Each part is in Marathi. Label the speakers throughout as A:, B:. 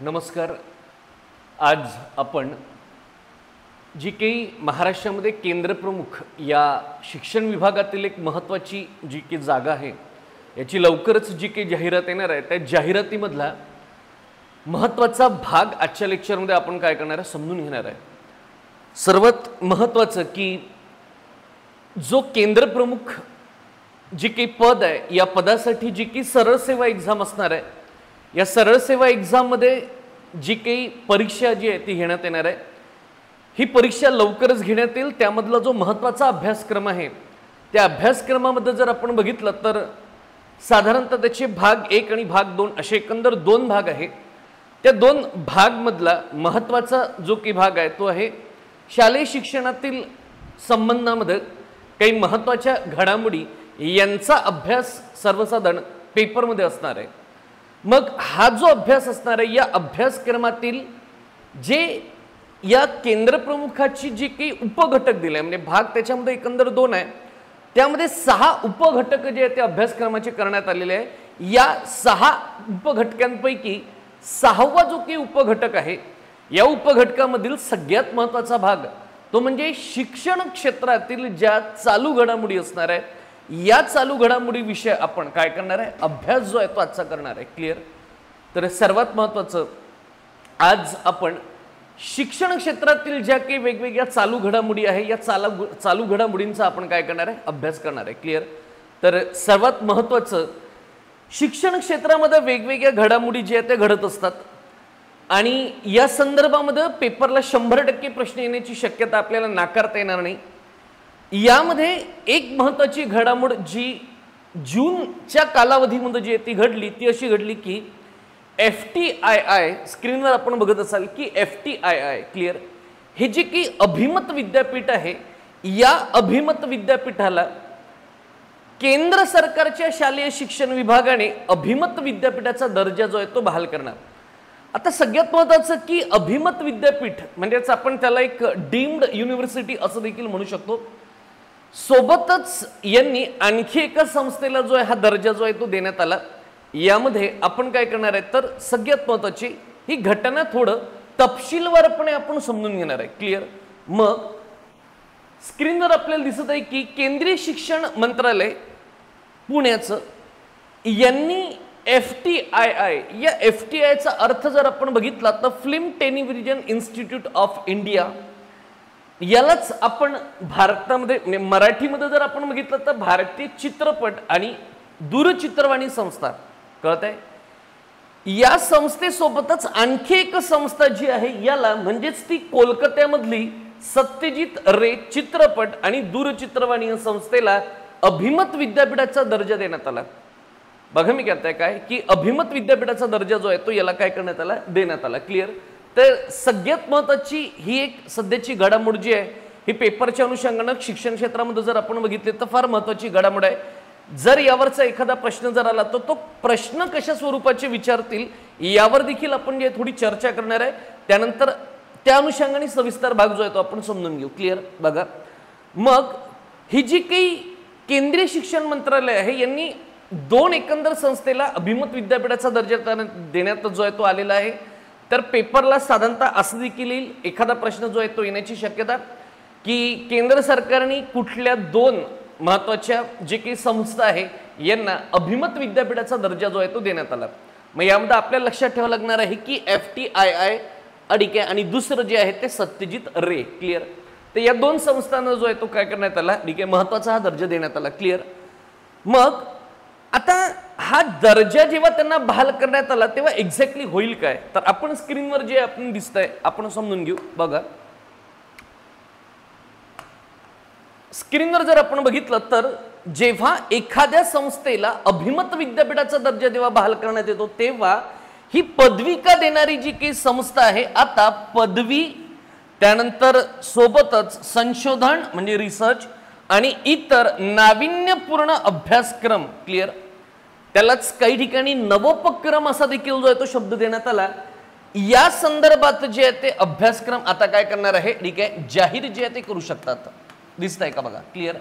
A: नमस्कार. आज आपण जी काही महाराष्ट्रामध्ये केंद्रप्रमुख या शिक्षण विभागातील एक महत्त्वाची जी काही जागा आहे याची लवकरच जी काही जाहिरात येणार आहे त्या जाहिरातीमधला महत्त्वाचा भाग आजच्या लेक्चरमध्ये आपण काय करणार आहे समजून घेणार आहे. सर्वात महत्त्वाचं की जो केंद्रप्रमुख जी काही पद आहे या पदासाठी जी काही सरळ सेवा एक्झाम असणार आहे या सरळ सेवा एक्झाममध्ये जी काही परीक्षा जी आहे ती घेण्यात येणार आहे. ही परीक्षा लवकरच घेण्यात येईल. त्यामधला जो महत्त्वाचा अभ्यासक्रम आहे त्या अभ्यासक्रमामध्ये जर आपण बघितलं तर साधारणतः त्याचे भाग 1 आणि भाग 2 असे एकंदर 2 भाग आहे. त्या 2 भागमधला महत्त्वाचा जो काही भाग आहे तो आहे शालेय शिक्षणातील संबंधामध्ये काही महत्त्वाच्या घडामोडी यांचा अभ्यास सर्वसाधारण पेपरमध्ये असणार आहे. मग हा जो अभ्यास असणार आहे या अभ्यासक्रमातील जे या केंद्रप्रमुखाची जी काही उपघटक दिले म्हणजे भाग त्याच्यामध्ये एकंदर 2 आहे त्यामध्ये 6 उपघटक जे आहेत ते अभ्यासक्रमाचे करण्यात आलेले आहे. या 6 उपघटकांपैकी 6वा जो काही उपघटक आहे या उपघटकामधील सगळ्यात महत्त्वाचा भाग तो म्हणजे शिक्षण क्षेत्रातील ज्या चालू घडामोडी असणार आहेत या चालू घडामोडी विषय आपण काय करणार आहे अभ्यास जो आहे तो आजचा करणार आहे. क्लिअर. तर सर्वात महत्त्वाचं आज आपण शिक्षण क्षेत्रातील ज्या काही वेगवेगळ्या चालू घडामोडी आहे या चालू घडामोडींचा आपण काय करणार आहे अभ्यास करणार आहे. क्लिअर. तर सर्वात महत्त्वाचं शिक्षण क्षेत्रामध्ये वेगवेगळ्या घडामोडी जे आहेत ते घडत असतात आणि या संदर्भामध्ये पेपरला 100% प्रश्न येण्याची शक्यता आपल्याला नाकारता येणार नाही. यामध्ये एक महत्त्वाची घडामोड जी जूनच्या कालावधीमध्ये जी ती घडली ती अशी घडली की FTII स्क्रीनवर आपण बघत असाल की FTII क्लिअर हे जे की अभिमत विद्यापीठ आहे या अभिमत विद्यापीठाला केंद्र सरकारच्या शालेय शिक्षण विभागाने अभिमत विद्यापीठाचा दर्जा जो आहे तो बहाल करणार. आता सगळ्यात महत्त्वाचं की अभिमत विद्यापीठ म्हणजेच आपण त्याला एक डीम्ड युनिव्हर्सिटी असं देखील म्हणू शकतो. सोबतच यांनी आणखी एका संस्थेला जो आहे हा दर्जा जो आहे तो देण्यात आला. यामध्ये आपण काय करणार आहे तर सगळ्यात महत्त्वाची ही घटना थोडं तपशीलवारपणे आपण समजून घेणार आहे. क्लिअर. मग स्क्रीनवर आपल्याला दिसत आहे की केंद्रीय शिक्षण मंत्रालय पुण्याचं यांनी FTII या FTIचा अर्थ जर आपण बघितला तर film television institute of India यालाच आपण भारतामध्ये मराठीमध्ये जर आपण बघितलं तर भारतीय चित्रपट आणि दूरचित्रवाणी संस्था कळत आहे. या संस्थेसोबतच आणखी एक संस्था जी आहे याला म्हणजेच ती कोलकात्यामधली सत्यजित रे चित्रपट आणि दूरचित्रवाणी संस्थेला अभिमत विद्यापीठाचा दर्जा देण्यात आला. बघा मी कहताय काय की अभिमत विद्यापीठाचा दर्जा जो आहे तो याला काय करण्यात आला देण्यात आला. क्लिअर. तर सगळ्यात महत्त्वाची ही एक सध्याची घडामोड जी आहे ही पेपरच्या अनुषंगाने शिक्षण क्षेत्रामध्ये जर आपण बघितले तर फार महत्त्वाची घडामोड आहे. जर यावरचा एखादा प्रश्न जर आला तर तो प्रश्न कशा स्वरूपाचे विचारतील यावर देखील आपण जे थोडी चर्चा करणार आहे. त्यानंतर त्या अनुषंगाने सविस्तर भाग जो आहे तो आपण समजून घेऊ. क्लिअर. बघा मग ही जी काही केंद्रीय शिक्षण मंत्रालय आहे यांनी 2 एकंदर संस्थेला अभिमत विद्यापीठाचा दर्जा देण्यात जो आहे तो आलेला आहे. तर पेपरला साधारणतः असं देखील येईल एखादा प्रश्न जो आहे तो येण्याची शक्यता की केंद्र सरकारने कुठल्या 2 महत्त्वाच्या जे काही संस्था आहे यांना अभिमत विद्यापीठाचा दर्जा जो आहे तो देण्यात आला. मग यामध्ये आपल्याला लक्षात ठेवावं लागणार आहे की FTII अडिके आणि दुसरं जे आहे ते सत्यजित रे. क्लिअर. तर या 2 संस्थांना जो आहे तो काय करण्यात आला ठीक आहे महत्त्वाचा हा दर्जा देण्यात आला. क्लिअर. मग आता हा दर्जा जेव्हा त्यांना बहाल करण्यात आला तेव्हा एक्झॅक्टली होईल काय तर आपण स्क्रीनवर जे आपण दिसतंय आपण समजून घेऊ. बघा स्क्रीनवर जर आपण बघितलं तर जेव्हा एखाद्या संस्थेला अभिमत विद्यापीठाचा दर्जा जेव्हा बहाल करण्यात येतो तेव्हा ही पदविका देणारी जी काही संस्था आहे आता पदवी त्यानंतर सोबतच संशोधन म्हणजे रिसर्च आणि इतर नाविन्यपूर्ण अभ्यासक्रम. क्लिअर. त्यालाच काही ठिकाणी नवोपक्रम असा देखील जो आहे तो शब्द देण्यात आला. या संदर्भात जे आहे ते अभ्यासक्रम आता काय करणार आहे ठीक आहे जाहीर जे आहे ते करू शकतात. दिसतंय का बघा. क्लिअर.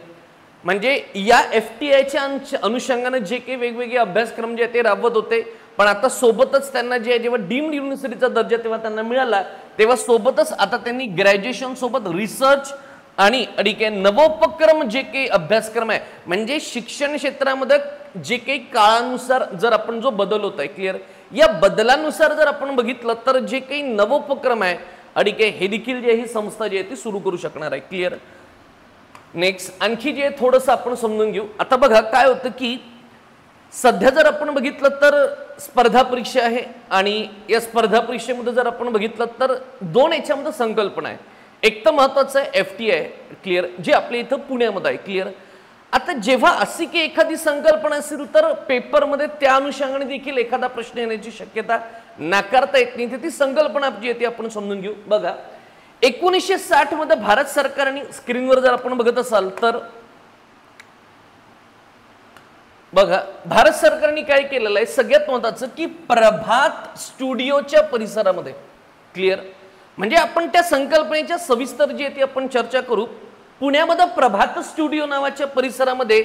A: म्हणजे या FTIच्या अनुषंगाने जे काही वेगवेगळे अभ्यासक्रम जे ते राबवत होते पण आता सोबतच त्यांना जे जेव्हा डीम्ड युनिव्हर्सिटीचा दर्जा तेव्हा त्यांना मिळाला, तेव्हा सोबतच आता त्यांनी ग्रॅज्युएशन सोबत रिसर्च आणि अडिके नवोपक्रम जे काही अभ्यासक्रम आहे, म्हणजे शिक्षण क्षेत्रामध्ये जे काही काळानुसार जर आपण जो बदल होत आहे, क्लिअर, या बदलानुसार जर आपण बघितलं तर जे काही नवोपक्रम आहे अडिके हे देखील जे ही संस्था जी आहे ती सुरू करू शकणार आहे, क्लिअर. नेक्स्ट आणखी जे थोडंसं आपण समजून घेऊ. आता बघा काय होतं की सध्या जर आपण बघितलं तर स्पर्धा परीक्षा आहे आणि या स्पर्धा परीक्षेमध्ये जर आपण बघितलं तर दोन याच्यामध्ये संकल्पना आहे. एक तर महत्वाचं आहे FTI, क्लिअर, जे आपल्या इथं पुण्यामध्ये आहे, क्लिअर. आता जेव्हा अशी की एखादी संकल्पना असेल तर पेपरमध्ये त्या अनुषंगाने देखील एखादा प्रश्न येण्याची शक्यता नाकारता येत नाही. ती संकल्पना जी आहे ती आपण समजून घेऊ. बघा 1960 मध्ये भारत सरकारने, स्क्रीनवर जर आपण बघत असाल तर बघा भारत सरकारने काय केलेलं आहे, सगळ्यात महत्त्वाचं की प्रभात स्टुडिओच्या परिसरामध्ये, क्लिअर, म्हणजे आपण त्या संकल्पनेच्या सविस्तर जी आहे ती आपण चर्चा करू. पुण्यामध्ये प्रभात स्टुडिओ नावाच्या परिसरामध्ये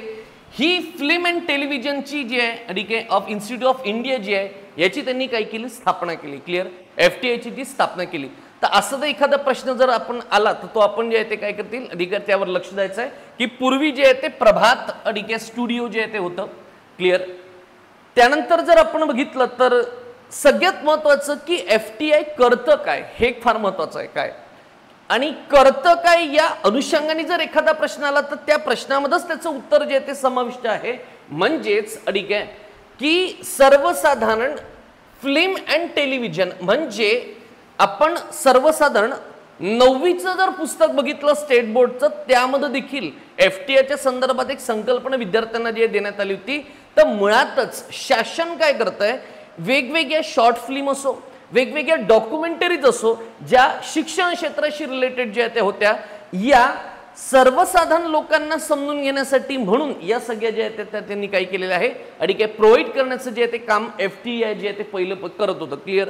A: ही फिल्म अँड टेलिव्हिजनची जी आहे ऑफ इन्स्टिट्यूट ऑफ इंडिया जी आहे याची त्यांनी काय केली, स्थापना केली, क्लिअर, FTI ची ती स्थापना केली. तर असं जर एखादा प्रश्न जर आपण आला तर तो आपण जे आहे ते काय करतील, अधिकार त्यावर लक्ष द्यायचं आहे की पूर्वी जे आहे ते प्रभात स्टुडिओ जे आहे ते होतं, क्लिअर. त्यानंतर जर आपण बघितलं तर सगळ्यात महत्वाचं की FTI करतं काय, हे फार महत्वाचं आहे, काय आणि करतं काय या अनुषंगाने जर एखादा प्रश्न आला तर त्या प्रश्नामध्येच त्याचं उत्तर जे आहे ते समाविष्ट आहे. म्हणजेच अडिक आहे की सर्वसाधारण फिल्म अँड टेलिव्हिजन, म्हणजे आपण सर्वसाधारण 9वीचं जर पुस्तक बघितलं स्टेट बोर्डचं, त्यामध्ये देखील FTIच्या संदर्भात एक संकल्पना विद्यार्थ्यांना जी देण्यात आली होती. तर मुळातच शासन काय करतंय, वेगवेगळ्या शॉर्ट फिल्म असो, वेगवेगळ्या डॉक्युमेंटरीज असो, ज्या शिक्षण क्षेत्राशी रिलेटेड ज्या त्या होत्या, या सर्वसाधारण लोकांना समजून घेण्यासाठी म्हणून या सगळ्या ज्या आहेत त्या त्यांनी काय केलेलं आहे आणि काय प्रोव्हाइड करण्याचं जे आहे ते काम FTI जे आहे ते पहिलं करत होतं, क्लिअर.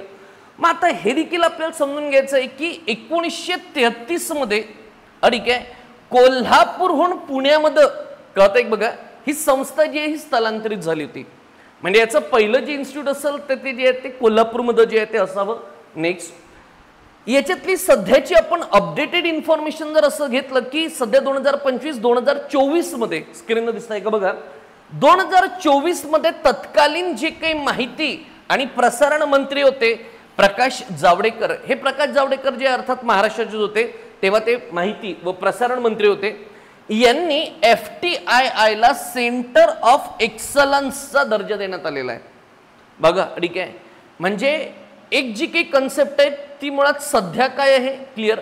A: मग आता हे देखील आपल्याला समजून घ्यायचं आहे की 1933 मध्ये अडिक आहे कोल्हापूरहून पुण्यामध्ये कळत एक बघा ही संस्था जी आहे ही स्थलांतरित झाली होती. म्हणजे याचं पहिलं जे इन्स्टिट्यूट असेल तर ते जे आहे ते कोल्हापूरमध्ये जे आहे ते असावं. नेक्स्ट याच्यातली सध्याची आपण अपडेटेड इन्फॉर्मेशन जर असं घेतलं की सध्या 2025-2024 मध्ये स्क्रीनवर दिसतंय का बघा, 2024 मध्ये तत्कालीन जे काही माहिती आणि प्रसारण मंत्री होते प्रकाश जावडेकर, हे प्रकाश जावडेकर जे अर्थात महाराष्ट्राचे होते तेव्हा ते माहिती व प्रसारण मंत्री होते, यांनी FTI ला सेंटर ऑफ एक्सलन्सचा दर्जा देण्यात आलेला आहे. बघा ठीक आहे, म्हणजे एक जी काही कन्सेप्ट आहे ती मुळात सध्या काय आहे, क्लिअर,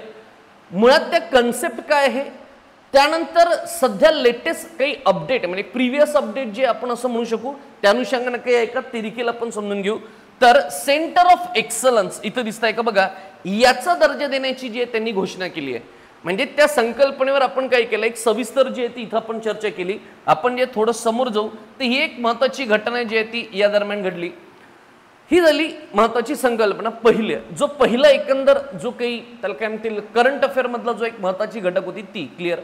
A: मुळात त्या कन्सेप्ट काय आहे, त्यानंतर सध्या लेटेस्ट काही अपडेट म्हणजे प्रिव्हियस अपडेट जे आपण असं म्हणू शकू त्या अनुषंगाने काही आहे का ते देखील आपण समजून घेऊ. तर सेंटर ऑफ एक्सलन्स इथं दिसतंय का बघा, याचा दर्जा देण्याची जी आहे त्यांनी घोषणा केली आहे. म्हणजे त्या संकल्पनेवर आपण काय केलं, एक सविस्तर जी आहे ती इथं आपण चर्चा केली. आपण जे थोडं समोर जाऊ तर ही एक महत्वाची घटना जी आहे ती या दरम्यान घडली. ही झाली महत्वाची संकल्पना. पहिला एकंदर जो काही त्याला काय म्हणतील करंट अफेअर मधला जो एक महत्वाची घटक होती ती, क्लिअर.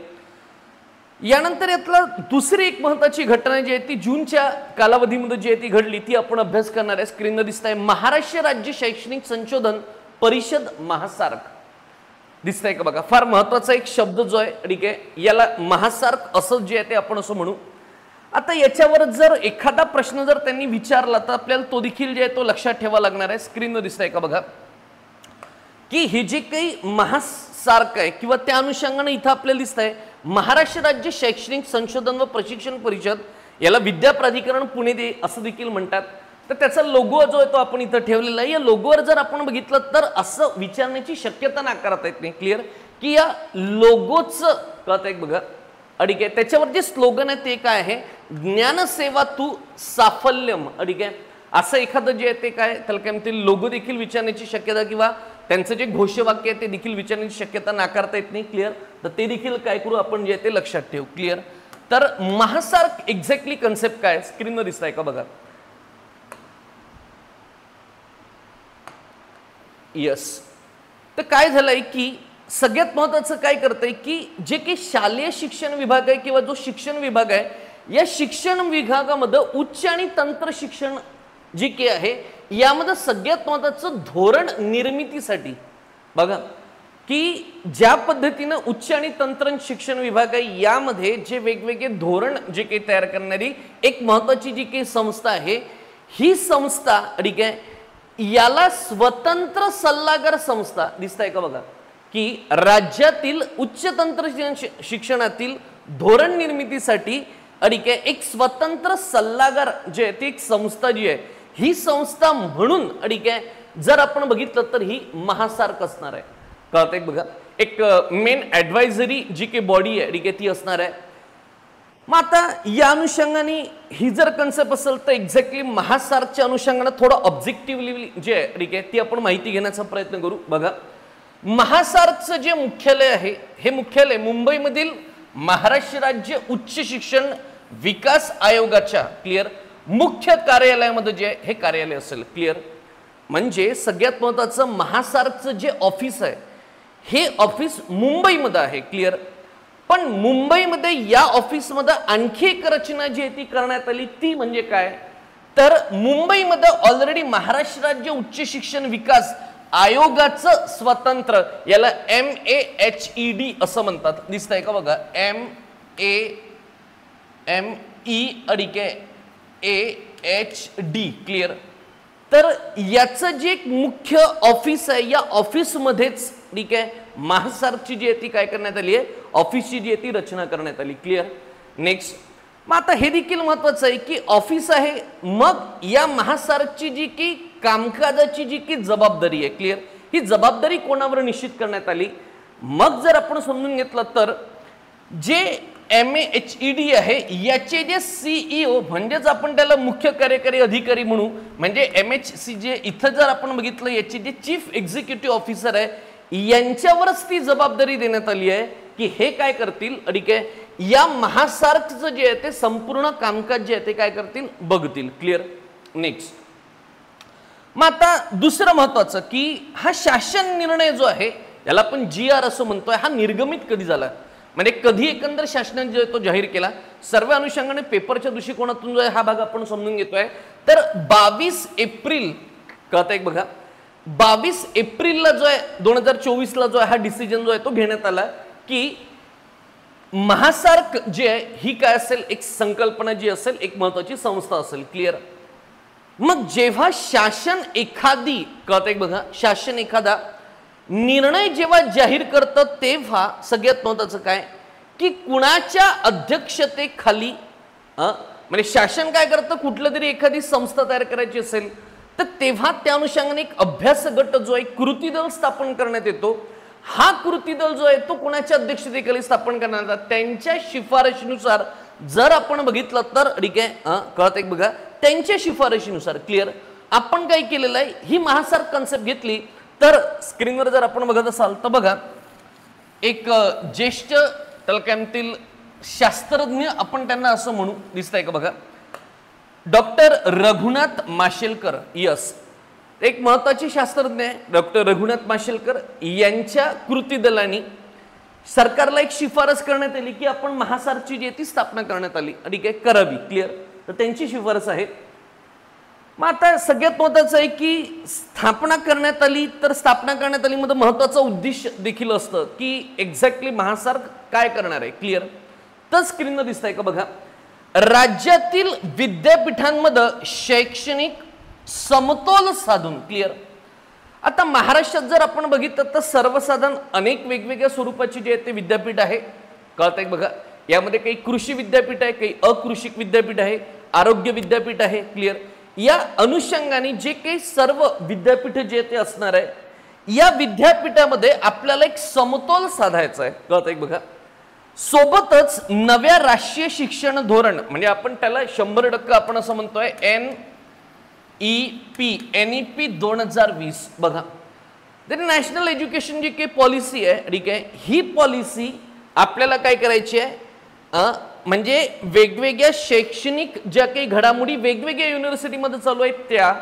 A: यानंतर यातला दुसरी एक महत्वाची घटना जी आहे ती जूनच्या कालावधीमध्ये जी आहे ती घडली, ती आपण अभ्यास करणार आहे. स्क्रीनवर दिसत आहे महाराष्ट्र राज्य शैक्षणिक संशोधन परिषद महासार्क दिसतंय का बघा. फार महत्वाचा एक शब्द जो आहे ठीक आहे, याला महासार्क असं जे आहे ते आपण असं म्हणू. आता याच्यावर जर एखादा प्रश्न जर त्यांनी विचारला तर आपल्याला तो देखील जे आहे तो लक्षात ठेवा लागणार आहे. स्क्रीनवर दिसतंय का बघा की हे जे काही महासार्क आहे किंवा त्या अनुषंगाने इथं आपल्याला दिसतंय महाराष्ट्र राज्य शैक्षणिक संशोधन व प्रशिक्षण परिषद, याला विद्या प्राधिकरण पुणे असं देखील म्हणतात. तर त्याचा लोगो जो आहे तो आपण इथं ठेवलेला आहे. या लोगोवर जर आपण बघितलं तर असं विचारण्याची शक्यता नाकारता येत नाही, क्लिअर, की या लोगोचं कळत एक बघा अडिक आहे, त्याच्यावर जे स्लोगन आहे ते काय आहे, ज्ञानसेवा तू साफल्यम अडिक आहे, असं एखादं जे आहे ते काय त्याला काय म्हणतील लोगो देखील विचारण्याची शक्यता किंवा त्यांचं जे घोषवाक्य आहे ते देखील विचारण्याची शक्यता नाकारता येत नाही, क्लिअर. तर ते देखील काय करू आपण जे ते लक्षात ठेवू, क्लिअर. तर महासार्क एक्झॅक्टली कन्सेप्ट काय स्क्रीनवर दिसतंय का बघा. यस, तर काय झालंय की सगळ्यात महत्त्वाचं काय करतंय की जे काही शालेय शिक्षण विभाग आहे किंवा जो शिक्षण विभाग आहे या शिक्षण विभागामध्ये उच्च आणि तंत्र शिक्षण जी की आहे यामध्ये सगळ्यात महत्त्वाचं धोरण निर्मितीसाठी बघा की ज्या पद्धतीनं उच्च आणि तंत्र शिक्षण विभाग आहे यामध्ये जे वेगवेगळे धोरण जे काही तयार करणारी एक महत्त्वाची जी काही संस्था आहे ही संस्था ठीक आहे याला स्वतंत्र सल्लागार संस्था दिसतंय का बघा की राज्यातील उच्च तंत्र शिक्षणातील धोरण निर्मितीसाठी ठीक आहे एक स्वतंत्र सल्लागार जे आहे ती एक संस्था जी आहे ही संस्था म्हणून ठीक आहे जर आपण बघितलं तर ही महासार्क असणार आहे कळतंय बघा एक मेन ॲडवायझरी जी काही बॉडी आहे ठीक आहे ती असणार आहे मग आता या अनुषंगाने ही जर कन्सेप्ट असेल तर एक्झॅक्टली महासार्कच्या अनुषंगाने थोडं ऑब्जेक्टिव्हली जे आहे ठीक आहे ती आपण माहिती घेण्याचा प्रयत्न करू बघा महासार्कचं जे मुख्यालय आहे हे मुख्यालय मुंबईमधील महाराष्ट्र राज्य उच्च शिक्षण विकास आयोगाच्या क्लिअर मुख्य कार्यालयामध्ये जे हे कार्यालय असेल क्लिअर म्हणजे सगळ्यात महत्त्वाचं महासार्कचं जे ऑफिस आहे हे ऑफिस मुंबईमध्ये आहे क्लिअर पण मुंबईमध्ये या ऑफिसमध्ये आणखी एक रचना जी आहे ती करण्यात आली ती म्हणजे काय तर मुंबईमध्ये ऑलरेडी महाराष्ट्र राज्य उच्च शिक्षण विकास आयोगाचं स्वतंत्र याला MAHED असं म्हणतात दिसतंय का बघा MAMEAHD क्लिअर तर याचं जे एक मुख्य ऑफिस आहे या ऑफिसमध्येच ठीक आहे महासार्कची जी आहे ती काय करण्यात आली आहे ऑफिसची जी आहे ती रचना करण्यात आली क्लिअर नेक्स्ट मग आता हे देखील महत्त्वाचं आहे की ऑफिस आहे मग या महासार्कची जी की कामकाजाची जी की जबाबदारी आहे क्लिअर ही जबाबदारी कोणावर निश्चित करण्यात आली मग जर आपण समजून घेतलं तर जे MAHED आहे याचे जे CEO म्हणजेच आपण त्याला मुख्य कार्यकारी अधिकारी म्हणू म्हणजे MHC जे इथं जर आपण बघितलं याचे जे चीफ एक्झिक्युटिव्ह ऑफिसर आहे यांच्यावरच ती जबाबदारी देण्यात आली आहे की हे काय करतील ठीक आहे या महासार्कचं जे आहे ते संपूर्ण कामकाज जे आहे ते काय करतील बघतील क्लिअर नेक्स्ट मग आता दुसरं महत्त्वाचं की हा शासन निर्णय जो आहे याला आपण GR असं म्हणतोय हा निर्गमित कधी झाला म्हणजे कधी एकंदर शासनाने जो तो जाहीर केला सर्व अनुषंगाने पेपरच्या दृष्टिकोनातून जो आहे हा भाग आपण समजून घेतोय तर 22 एप्रिल कळतंय बघा 22 एप्रिलला जो आहे 2024 ला जो आहे हा डिसिजन जो आहे तो घेण्यात आला की महासार्क जे आहे ही काय असेल एक संकल्पना जी असेल एक महत्त्वाची संस्था असेल क्लिअर मग जेव्हा शासन एखादी कळतंय बघा शासन एखादा निर्णय जेव्हा जाहीर करतं तेव्हा सगळ्यात महत्त्वाचं काय की कुणाच्या अध्यक्षतेखाली म्हणजे शासन काय करतं कुठलं तरी एखादी संस्था तयार करायची असेल तर तेव्हा त्या अनुषंगाने एक अभ्यास गट जो आहे कृती दल स्थापन करण्यात येतो हा कृती दल जो आहे तो कुणाच्या अध्यक्षतेखाली स्थापन करण्यात येतो त्यांच्या शिफारशीनुसार जर आपण बघितलं तर ठीक आहे कळत एक बघा त्यांच्या शिफारशीनुसार क्लिअर आपण काय केलेलं आहे ही महासार्क कन्सेप्ट घेतली तर स्क्रीनवर जर आपण बघत असाल तर बघा एक ज्येष्ठ तलक्यामतील शास्त्रज्ञ आपण त्यांना असं म्हणू दिसतंय का बघा डॉक्टर रघुनाथ माशेलकर यस एक महत्त्वाचे शास्त्रज्ञ आहे डॉक्टर रघुनाथ माशेलकर यांच्या कृती दलाने सरकारला एक शिफारस करण्यात आली की आपण महासार्कची जी ती स्थापना करण्यात आली ठीक आहे करावी क्लिअर तर त्यांची शिफारस आहे मग आता सगळ्यात महत्त्वाचं आहे की स्थापना करण्यात आली तर स्थापना करण्यात आली मध्ये महत्त्वाचं उद्देश देखील असतं की एक्झॅक्टली महासार्क काय करणार आहे क्लिअर तर स्क्रीनवर दिसतंय का बघा राज्यातील विद्यापीठांमध्ये शैक्षणिक समतोल साधून क्लिअर आता महाराष्ट्रात जर आपण बघितलं तर सर्वसाधारण अनेक वेगवेगळ्या स्वरूपाची जे आहे ते विद्यापीठ आहे कळतंय बघा यामध्ये काही कृषी विद्यापीठ आहे काही अकृषिक विद्यापीठ आहे आरोग्य विद्यापीठ आहे क्लिअर या अनुषंगाने जे काही सर्व विद्यापीठ जे ते असणार आहे या विद्यापीठामध्ये आपल्याला एक समतोल साधायचा आहे कळतंय बघा सोबतच नव्या राष्ट्रीय शिक्षण धोरण म्हणजे आपण त्याला 100% आपण असं म्हणतोय NEP 2020 बघा तरी नॅशनल एज्युकेशन जी काही पॉलिसी आहे ठीक आहे ही पॉलिसी आपल्याला काय करायची आहे म्हणजे वेगवेगळ्या शैक्षणिक ज्या काही घडामोडी वेगवेगळ्या युनिव्हर्सिटीमध्ये चालू आहेत त्या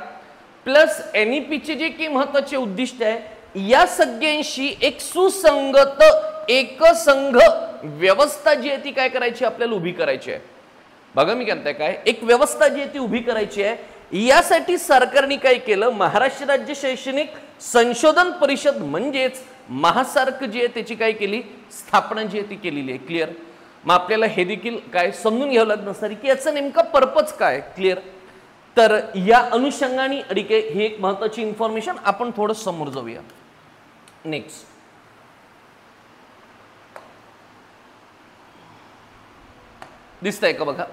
A: प्लस NEPचे जे काही महत्त्वाचे उद्दिष्ट आहे या सगळ्यांशी एक सुसंगत एकसंघ व्यवस्था जी आहे ती काय करायची आपल्याला उभी करायची आहे बघा मी म्हणताय काय एक व्यवस्था जी आहे ती उभी करायची आहे यासाठी सरकारने काय केलं, महाराष्ट्र राज्य शैक्षणिक संशोधन परिषद म्हणजेच महासार्क जी आहे त्याची काय केली, स्थापना जी आहे ती केलेली आहे. क्लिअर. मग आपल्याला हे देखील काय समजून घ्यावं लागणार सर की याचं नेमका पर्पज काय. क्लिअर. तर या अनुषंगाने अडिके ही एक महत्वाची इन्फॉर्मेशन आपण थोडं समोर जाऊया. नेक्स्ट दिसतंय का बघा.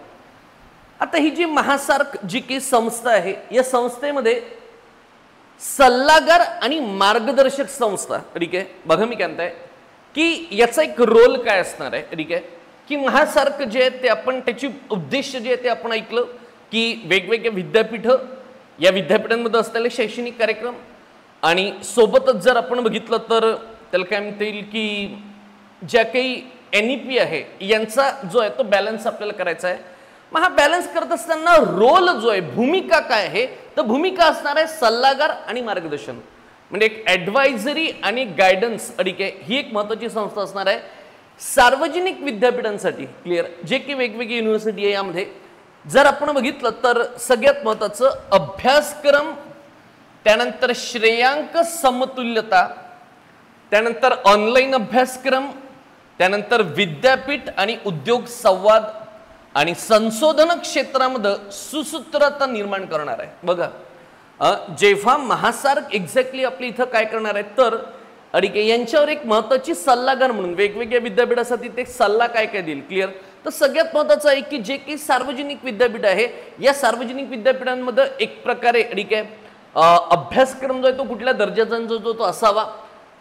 A: आता ही जी महासार्क जी की संस्था आहे, या संस्थेमध्ये सल्लागार आणि मार्गदर्शक संस्था. ठीक आहे. बघा मी काय म्हणताय की याचा एक रोल काय असणार आहे. ठीक आहे. की महासार्क जे आहे ते आपण त्याची उद्देश जे आहे ते आपण ऐकलं की वेगवेगळे विद्यापीठ, या विद्यापीठांमध्ये असलेले शैक्षणिक कार्यक्रम आणि सोबतच जर आपण बघितलं तर त्याला काय म्हणता येईल की ज्या काही NEP आहे यांचा जो आहे तो बॅलन्स आपल्याला करायचा आहे. मग हा बॅलन्स करत असताना रोल जो आहे, भूमिका काय आहे, तर भूमिका असणार आहे सल्लागार आणि मार्गदर्शन, म्हणजे एक ॲडवायझरी आणि गायडन्स अडिके ही एक महत्त्वाची संस्था असणार आहे सार्वजनिक विद्यापीठांसाठी. क्लिअर. जे की वेगवेगळी युनिव्हर्सिटी आहे यामध्ये जर आपण बघितलं तर सगळ्यात महत्त्वाचं अभ्यासक्रम, त्यानंतर श्रेयांक समतुल्यता, त्यानंतर ऑनलाईन अभ्यासक्रम, त्यानंतर विद्यापीठ आणि उद्योग संवाद आणि संशोधन क्षेत्रामध्ये सुसूत्रता निर्माण करणार आहे. बघा जेव्हा महासार्क एक्झॅक्टली आपली इथं काय करणार आहे तर अडिके यांच्यावर एक महत्त्वाची सल्लागार म्हणून वेगवेगळ्या विद्यापीठासाठी ते सल्ला काय काय देईल. क्लिअर. तर सगळ्यात महत्त्वाचं आहे की जे की सार्वजनिक विद्यापीठ आहे या सार्वजनिक विद्यापीठांमध्ये एक प्रकारे अडिके अभ्यासक्रम जो आहे तो कुठल्या दर्जाचा जो तो असावा.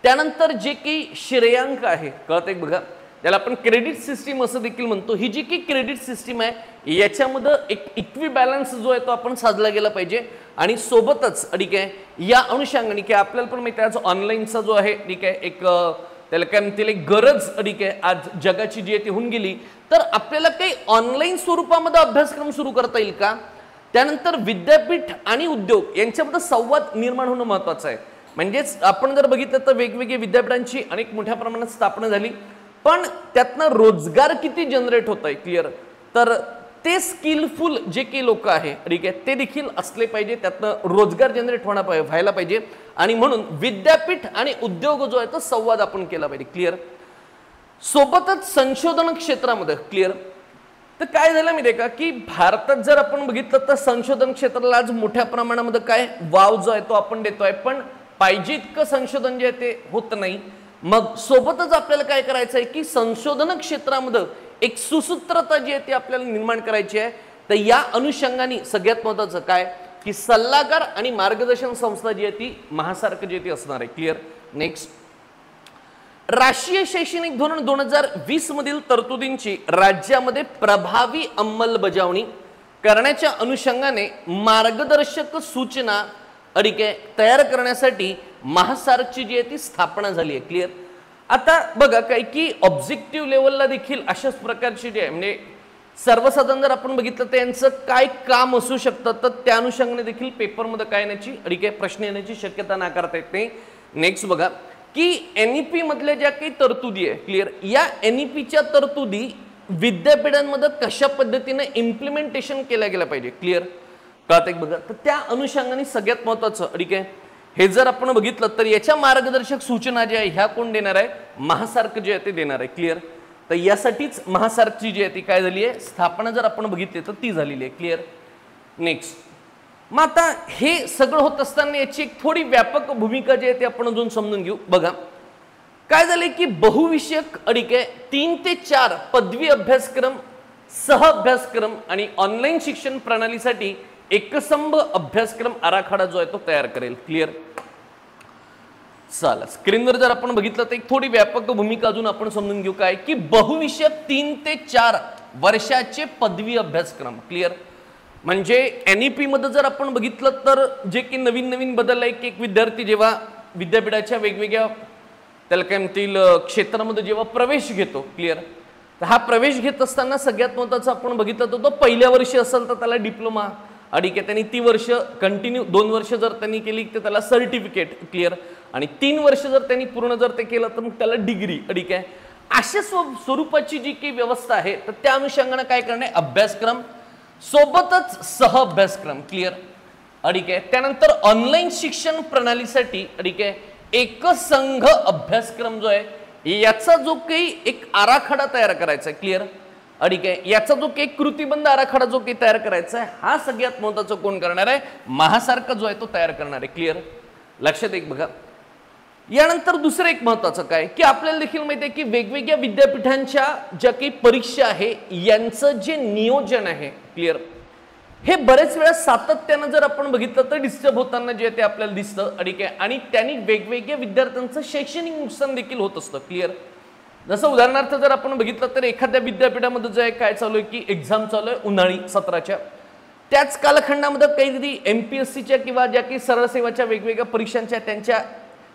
A: त्यानंतर जे की श्रेयांक आहे, कळतंय बघा, त्याला आपण क्रेडिट सिस्टीम असं देखील म्हणतो. ही जी की क्रेडिट सिस्टीम आहे याच्यामध्ये एक इक्वी बॅलन्स जो आहे तो आपण साधला गेला पाहिजे. आणि सोबतच ठीक आहे या अनुषंगाने की आपल्याला पण माहिती आहे ऑनलाईनचा जो आहे ठीक आहे एक त्याला काय म्हणतील एक गरज ठीक आहे आज जगाची जी आहे ती होऊन गेली, तर आपल्याला काही ऑनलाईन स्वरूपामध्ये अभ्यासक्रम सुरू करता येईल का. त्यानंतर विद्यापीठ आणि उद्योग यांच्यामध्ये संवाद निर्माण होणं महत्त्वाचं आहे. म्हणजेच आपण जर बघितलं तर वेगवेगळ्या विद्यापीठांची अनेक मोठ्या प्रमाणात स्थापना झाली, पण त्यातनं रोजगार किती जनरेट होत आहे. क्लिअर. तर ते स्किलफुल जे काही लोक आहे ठीक आहे ते देखील असले पाहिजे, त्यातनं रोजगार जनरेट व्हायला पाहिजे. आणि म्हणून विद्यापीठ आणि उद्योग जो आहे तो संवाद आपण केला पाहिजे. क्लिअर. सोबतच संशोधन क्षेत्रामध्ये क्लिअर. तर काय झालं माहिती आहे का की भारतात जर आपण बघितलं तर संशोधन क्षेत्राला आज मोठ्या प्रमाणामध्ये काय वाव जो आहे तो आपण देतोय, पण पाहिजे इतकं संशोधन जे आहे ते होत नाही. मग सोबतच आपल्याला काय करायचं आहे की संशोधन क्षेत्रामध्ये एक सुसूत्रता जी आहे ती आपल्याला निर्माण करायची आहे. तर या अनुषंगाने सगळ्यात महत्त्वाचं काय की सल्लागार आणि मार्गदर्शन संस्था जी आहे ती महासार्क जी आहे ती असणार आहे. क्लिअर. नेक्स्ट राष्ट्रीय शैक्षणिक धोरण 2020 मधील तरतुदींची राज्यामध्ये प्रभावी अंमलबजावणी करण्याच्या अनुषंगाने मार्गदर्शक सूचना अडिके तयार करण्यासाठी महासार्कची जी आहे ती स्थापना झाली आहे. क्लिअर. आता बघा काय की ऑब्जेक्टिव्ह लेवलला देखील अशाच प्रकारची जे आहे म्हणजे सर्वसाधारण जर आपण बघितलं तर यांचं काय काम असू शकतं, तर त्या अनुषंगाने देखील पेपरमध्ये काय येण्याची अडिके प्रश्न येण्याची शक्यता नाकारता येत नाही. नेक्स्ट बघा की NEP मधल्या ज्या काही तरतुदी आहे क्लिअर, या NEPच्या तरतुदी विद्यापीठांमध्ये कशा पद्धतीने इम्प्लिमेंटेशन केल्या गेल्या पाहिजे. क्लिअर. कळतंय बघा. तर त्या अनुषंगाने सगळ्यात महत्त्वाचं ठीक आहे हे जर आपण बघितलं तर याच्या मार्गदर्शक सूचना ज्या आहे ह्या कोण देणार आहे, महासार्क जे आहे ते देणार आहे. क्लिअर. तर यासाठीच महासार्कची जी आहे ती काय झाली आहे स्थापना जर आपण बघितली तर ती झालेली आहे. क्लिअर. नेक्स्ट मग आता हे सगळं होत असताना याची एक थोडी व्यापक भूमिका जी आहे ती आपण अजून समजून घेऊ. बघा काय झालंय की बहुविषयक अडिके 3 ते 4 पदवी अभ्यासक्रम, सह अभ्यासक्रम आणि ऑनलाईन शिक्षण प्रणालीसाठी एकसंभ अभ्यासक्रम आराखडा जो आहे तो तयार करेल. क्लिअर. चला स्क्रीनवर जर आपण बघितलं तर एक थोडी व्यापक भूमिका अजून आपण समजून घेऊ काय की बहुविषयक 3 ते 4 वर्षाचे पदवी अभ्यासक्रम. क्लिअर. म्हणजे NEP मध्ये जर आपण बघितलं तर जे की नवीन नवीन बदल आहे की एक विद्यार्थी जेव्हा विद्यापीठाच्या वेगवेगळ्या त्याला काय म्हणतील क्षेत्रामध्ये जेव्हा प्रवेश घेतो. क्लिअर. तर हा प्रवेश घेत असताना सगळ्यात महत्त्वाचं आपण बघितलं तर तो पहिल्या वर्षी असेल तर त्याला डिप्लोमा अडिके, त्यांनी ती वर्ष कंटिन्यू 2 वर्ष जर त्यांनी केली तर त्याला सर्टिफिकेट. क्लिअर. आणि 3 वर्ष जर त्यांनी पूर्ण जर ते केलं तर मग त्याला डिग्री अडिके. अशा स्वरूपाची जी काही व्यवस्था आहे तर त्या अनुषंगाने काय करणे अभ्यासक्रम सोबतच सह अभ्यासक्रम. क्लिअर. ठीक आहे. त्यानंतर ऑनलाईन शिक्षण प्रणालीसाठी ठीक आहे एकसंघ अभ्यासक्रम जो आहे याचा जो काही एक आराखडा तयार करायचा आहे, क्लिअर, ठीक आहे. याचा जो काही कृतीबंध आराखडा जो काही तयार करायचा आहे हा सगळ्यात महत्त्वाचा कोण करणार आहे, महासार्क जो आहे तो तयार करणार आहे, क्लिअर, लक्षात एक बघा. यानंतर दुसरं एक महत्त्वाचं काय की आपल्याला देखील माहिती आहे की वेगवेगळ्या विद्यापीठांच्या ज्या काही परीक्षा आहे यांचं जे नियोजन आहे, क्लिअर, हे बरेच वेळा सातत्यानं जर आपण बघितलं तर डिस्टर्ब होताना जे ते आपल्याला दिसतं, ठीक आहे. आणि त्यांनी वेगवेगळ्या विद्यार्थ्यांचं शैक्षणिक नुकसान देखील होत असतं, क्लिअर. जसं उदाहरणार्थ जर आपण बघितलं तर एखाद्या विद्यापीठामध्ये जे आहे काय चालू आहे की एक्झाम चालू आहे उन्हाळी सत्राच्या, त्याच कालखंडामध्ये काहीतरी MPSCच्या किंवा ज्या काही सरळ सेवाच्या वेगवेगळ्या परीक्षांच्या त्यांच्या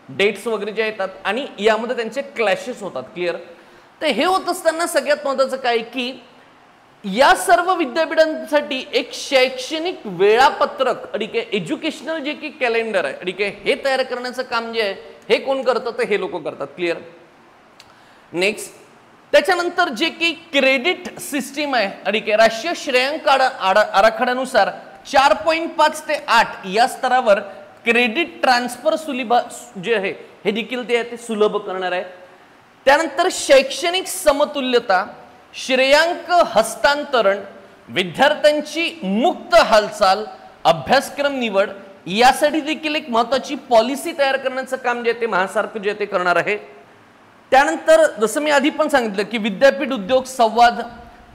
A: डेट्स वगैरे ज्या येतात आणि यामध्ये त्यांचे क्लॅशेस होतात, क्लिअर. तर हे होत असताना सगळ्यात महत्त्वाचं काय की या सर्व विद्यापीठांसाठी एक शैक्षणिक वेळापत्रक, ठीक आहे, एज्युकेशनल जे की कॅलेंडर आहे, ठीक आहे, हे तयार करण्याचं काम जे आहे हे कोण करतं तर हे लोक करतात, क्लिअर. नेक्स्ट, त्याच्यानंतर जे की क्रेडिट सिस्टीम आहे, ठीक आहे, राष्ट्रीय श्रेयांक आराखड्यानुसार 4.5 ते 8 या स्तरावर क्रेडिट ट्रान्सफर सुलभ जे आहे हे देखील ते सुलभ करणार आहे. त्यानंतर शैक्षणिक समतुल्यता, श्रेयांक हस्तांतरण, विद्यार्थ्यांची मुक्त हालचाल, अभ्यासक्रम निवड यासाठी देखील एक महत्त्वाची पॉलिसी तयार करण्याचं काम जे ते महासार्क जे ते करणार आहे. त्यानंतर जसं मी आधी पण सांगितलं की विद्यापीठ उद्योग संवाद,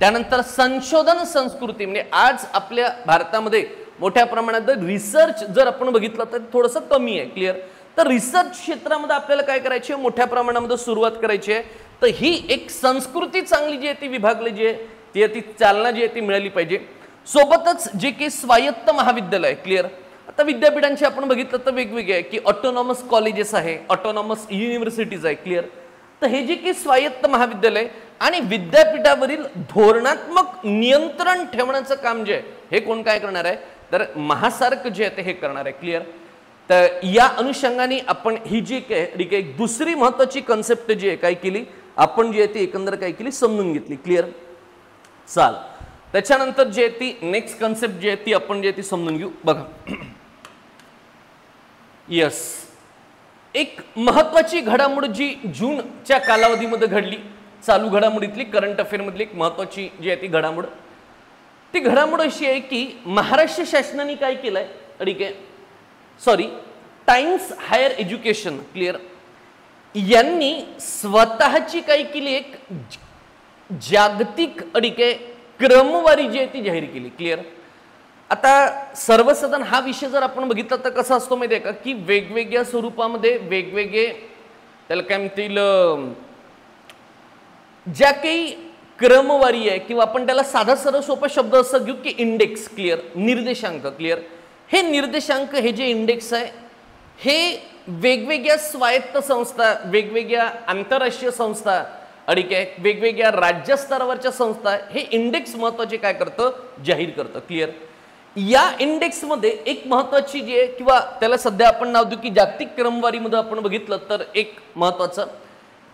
A: त्यानंतर संशोधन संस्कृती, म्हणजे आज आपल्या भारतामध्ये मोठ्या प्रमाणात रिसर्च जर आपण बघितलं तर थोडंसं कमी आहे, क्लिअर. तर रिसर्च क्षेत्रामध्ये आपल्याला काय करायची आहे, मोठ्या प्रमाणामध्ये सुरुवात करायची आहे. तर ही एक संस्कृती चांगली जी आहे ती विभागली जी आहे ती चालना जी आहे ती मिळाली पाहिजे. सोबतच जे की स्वायत्त महाविद्यालय, क्लिअर. आता विद्यापीठांचे आपण बघितलं तर वेगवेगळे आहे की ऑटोनॉमस कॉलेजेस आहे, ऑटोनॉमस युनिव्हर्सिटीज आहे, क्लिअर. तर हे जे की स्वायत्त महाविद्यालय आणि विद्यापीठावरील धोरणात्मक नियंत्रण ठेवण्याचं काम जे आहे हे कोण काय करणार आहे तर महासार्क जे आहे ते हे करणार आहे, क्लिअर. तर या अनुषंगाने आपण ही जी काय दुसरी महत्त्वाची कन्सेप्ट जी आहे काय केली आपण जी आहे ती एकंदर काय केली समजून घेतली, क्लिअर. चाल, त्याच्यानंतर जे आहे ती नेक्स्ट कन्सेप्ट जी आहे ती आपण जी आहे ती समजून घेऊ. बघा, यस, एक महत्त्वाची घडामोड जी जूनच्या कालावधीमध्ये घडली, चालू घडामोडीतली करंट अफेअर मधली एक महत्त्वाची जी आहे ती घडामोड, ती घडामोड अशी आहे की महाराष्ट्र शासनाने काय केलंय, ठीक आहे, sorry, Times Higher Education, clear, यांनी स्वतःची काय केली एक जागतिक ठीक आहे क्रमवारी जी आहे ती जाहीर केली, क्लिअर. आता सर्वसाधारण हा विषय जर आपण बघितला तर कसा असतो माहिती आहे का की वेगवेगळ्या स्वरूपामध्ये वेगवेगळे त्याला काय म्हणतील ज्या काही क्रमवारी आहे किंवा आपण त्याला साधा सरळ सोपा शब्द असं घेऊ की इंडेक्स, क्लिअर, निर्देशांक, क्लिअर. हे निर्देशांक हे जे इंडेक्स आहे हे वेगवेगळ्या स्वायत्त संस्था, वेगवेगळ्या आंतरराष्ट्रीय संस्था, ठीक आहे, वेगवेगळ्या राज्यस्तरावरच्या संस्था हे इंडेक्स महत्त्वाचे काय करतं जाहीर करतं, क्लिअर. या इंडेक्समध्ये एक महत्त्वाची जी आहे किंवा त्याला सध्या आपण नाव देऊ की जागतिक क्रमवारीमध्ये आपण बघितलं तर एक महत्त्वाचं